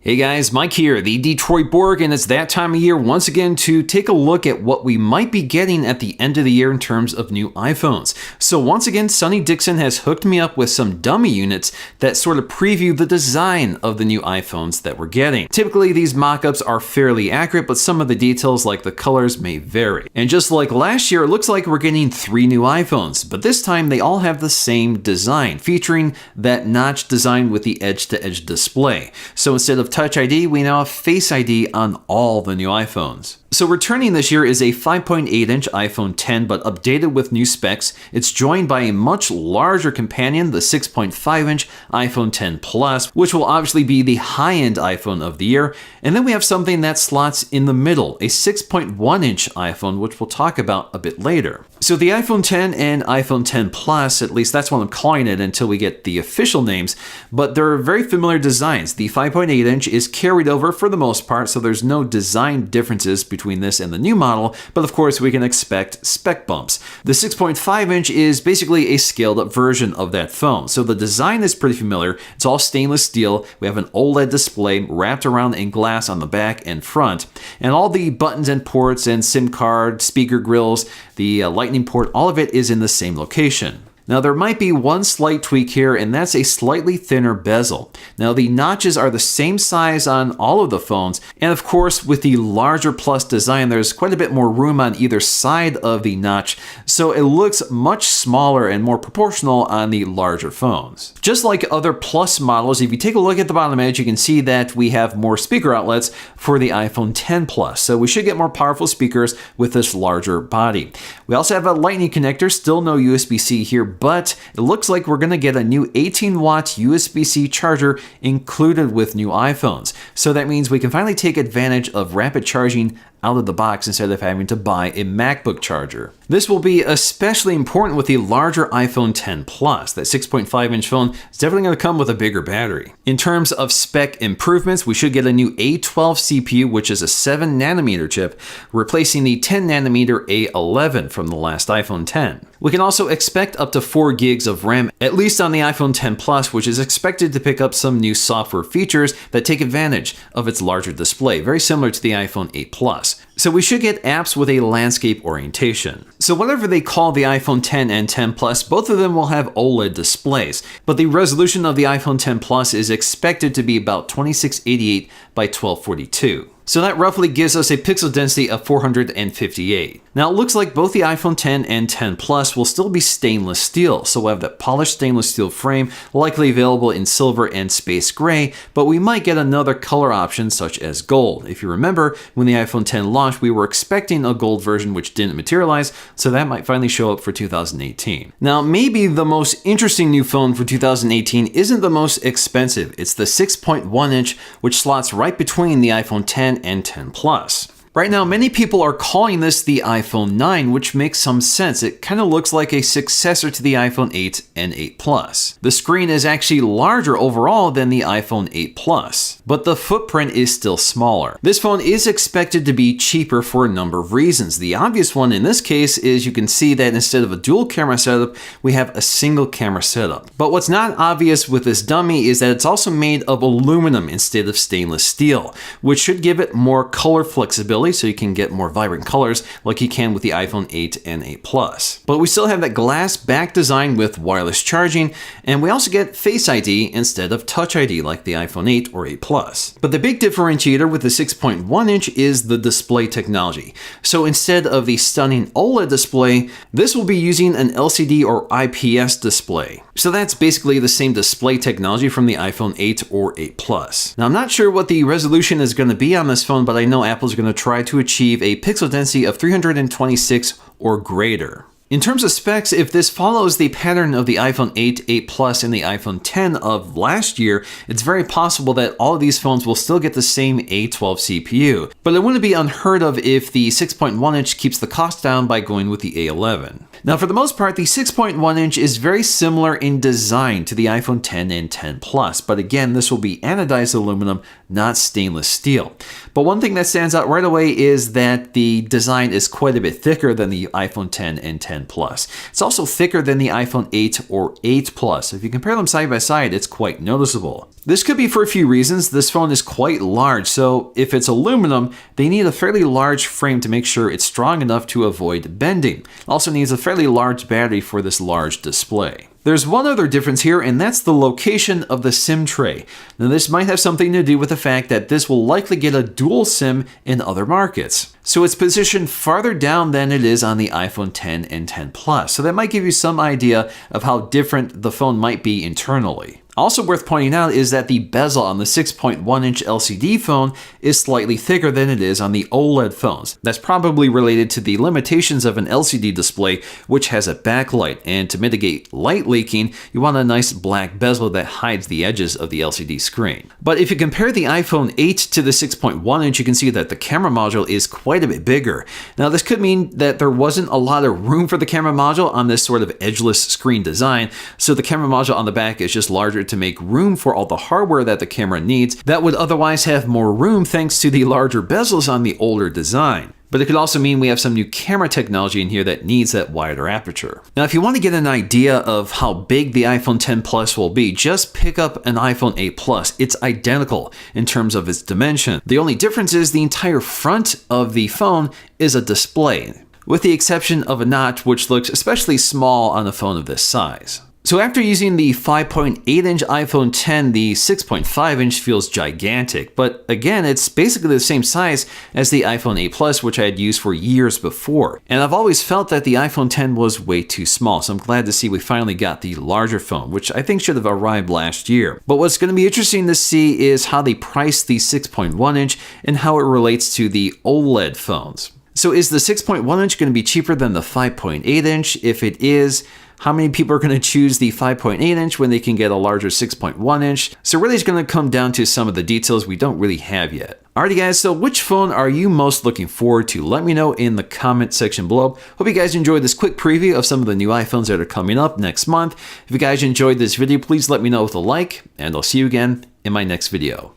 Hey guys, Mike here, the Detroit Borg, and it's that time of year once again to take a look at what we might be getting at the end of the year in terms of new iPhones. So once again, Sonny Dixon has hooked me up with some dummy units that sort of preview the design of the new iPhones that we're getting. Typically, these mock-ups are fairly accurate, but some of the details like the colors may vary. And just like last year, it looks like we're getting 3 new iPhones, but this time they all have the same design, featuring that notch design with the edge-to-edge display. So instead of Touch ID, we now have Face ID on all the new iPhones. So returning this year is a 5.8-inch iPhone X, but updated with new specs. It's joined by a much larger companion, the 6.5-inch iPhone X Plus, which will obviously be the high-end iPhone of the year. And then we have something that slots in the middle, a 6.1-inch iPhone, which we'll talk about a bit later. So the iPhone X and iPhone X Plus, at least that's what I'm calling it until we get the official names, but they're very familiar designs. The 5.8-inch is carried over for the most part, so there's no design differences between this and the new model, but of course we can expect spec bumps. The 6.5-inch is basically a scaled up version of that phone, so the design is pretty familiar. It's all stainless steel. We have an OLED display wrapped around in glass on the back and front, and all the buttons and ports and SIM card, speaker grills, the lightning port, all of it is in the same location. Now there might be one slight tweak here, and that's a slightly thinner bezel. Now the notches are the same size on all of the phones, and of course with the larger Plus design there's quite a bit more room on either side of the notch, so it looks much smaller and more proportional on the larger phones. Just like other Plus models, if you take a look at the bottom edge, you can see that we have more speaker outlets for the iPhone X Plus, so we should get more powerful speakers with this larger body. We also have a Lightning connector, still no USB-C here, but it looks like we're going to get a new 18-watt USB-C charger included with new iPhones. So that means we can finally take advantage of rapid charging out of the box instead of having to buy a MacBook charger. This will be especially important with the larger iPhone X Plus. That 6.5-inch phone is definitely going to come with a bigger battery. In terms of spec improvements, we should get a new A12 CPU, which is a 7nm chip, replacing the 10nm A11 from the last iPhone X. We can also expect up to 4 gigs of RAM, at least on the iPhone X Plus, which is expected to pick up some new software features that take advantage of its larger display, very similar to the iPhone 8 Plus. So we should get apps with a landscape orientation. So whatever they call the iPhone X and X Plus, both of them will have OLED displays, but the resolution of the iPhone X Plus is expected to be about 2688 by 1242. So that roughly gives us a pixel density of 458. Now it looks like both the iPhone X and X Plus will still be stainless steel, so we'll have that polished stainless steel frame, likely available in silver and space gray, but we might get another color option such as gold. If you remember, when the iPhone X launched, we were expecting a gold version which didn't materialize, so that might finally show up for 2018. Now maybe the most interesting new phone for 2018 isn't the most expensive. It's the 6.1-inch, which slots right between the iPhone X and X Plus. Right now, many people are calling this the iPhone 9, which makes some sense. It kind of looks like a successor to the iPhone 8 and 8 Plus. The screen is actually larger overall than the iPhone 8 Plus, but the footprint is still smaller. This phone is expected to be cheaper for a number of reasons. The obvious one in this case is you can see that instead of a dual camera setup, we have a single camera setup. But what's not obvious with this dummy is that it's also made of aluminum instead of stainless steel, which should give it more color flexibility, so you can get more vibrant colors like you can with the iPhone 8 and 8 Plus. But we still have that glass back design with wireless charging, and we also get Face ID instead of Touch ID like the iPhone 8 or 8 Plus. But the big differentiator with the 6.1-inch is the display technology. So instead of the stunning OLED display, this will be using an LCD or IPS display. So that's basically the same display technology from the iPhone 8 or 8 Plus. Now I'm not sure what the resolution is going to be on this phone, but I know Apple's going to try to achieve a pixel density of 326 or greater. In terms of specs, if this follows the pattern of the iPhone 8, 8 Plus, and the iPhone X of last year, it's very possible that all of these phones will still get the same A12 CPU. But it wouldn't be unheard of if the 6.1-inch keeps the cost down by going with the A11. Now, for the most part, the 6.1-inch is very similar in design to the iPhone X and X Plus, but again, this will be anodized aluminum, not stainless steel. But one thing that stands out right away is that the design is quite a bit thicker than the iPhone X and X 10 Plus. It's also thicker than the iPhone 8 or 8 Plus. If you compare them side by side, it's quite noticeable. This could be for a few reasons. This phone is quite large, so if it's aluminum, they need a fairly large frame to make sure it's strong enough to avoid bending. It also needs a fairly large battery for this large display. There's one other difference here, and that's the location of the SIM tray. Now, this might have something to do with the fact that this will likely get a dual SIM in other markets. So it's positioned farther down than it is on the iPhone 10 and 10 Plus. So that might give you some idea of how different the phone might be internally. Also worth pointing out is that the bezel on the 6.1-inch LCD phone is slightly thicker than it is on the OLED phones. That's probably related to the limitations of an LCD display, which has a backlight, and to mitigate light leaking, you want a nice black bezel that hides the edges of the LCD screen. But if you compare the iPhone 8 to the 6.1-inch, you can see that the camera module is quite a bit bigger. Now, this could mean that there wasn't a lot of room for the camera module on this sort of edgeless screen design, so the camera module on the back is just larger to make room for all the hardware that the camera needs that would otherwise have more room thanks to the larger bezels on the older design. But it could also mean we have some new camera technology in here that needs that wider aperture. Now, if you want to get an idea of how big the iPhone 10 Plus will be, just pick up an iPhone 8 Plus. It's identical in terms of its dimension. The only difference is the entire front of the phone is a display, with the exception of a notch which looks especially small on a phone of this size. So after using the 5.8-inch iPhone 10, the 6.5-inch feels gigantic, but again, it's basically the same size as the iPhone 8 Plus, which I had used for years before. And I've always felt that the iPhone 10 was way too small, so I'm glad to see we finally got the larger phone, which I think should have arrived last year. But what's going to be interesting to see is how they price the 6.1-inch and how it relates to the OLED phones. So is the 6.1-inch going to be cheaper than the 5.8-inch? If it is, how many people are going to choose the 5.8-inch when they can get a larger 6.1-inch? So really it's going to come down to some of the details we don't really have yet. Alrighty guys, so which phone are you most looking forward to? Let me know in the comment section below. Hope you guys enjoyed this quick preview of some of the new iPhones that are coming up next month. If you guys enjoyed this video, please let me know with a like, and I'll see you again in my next video.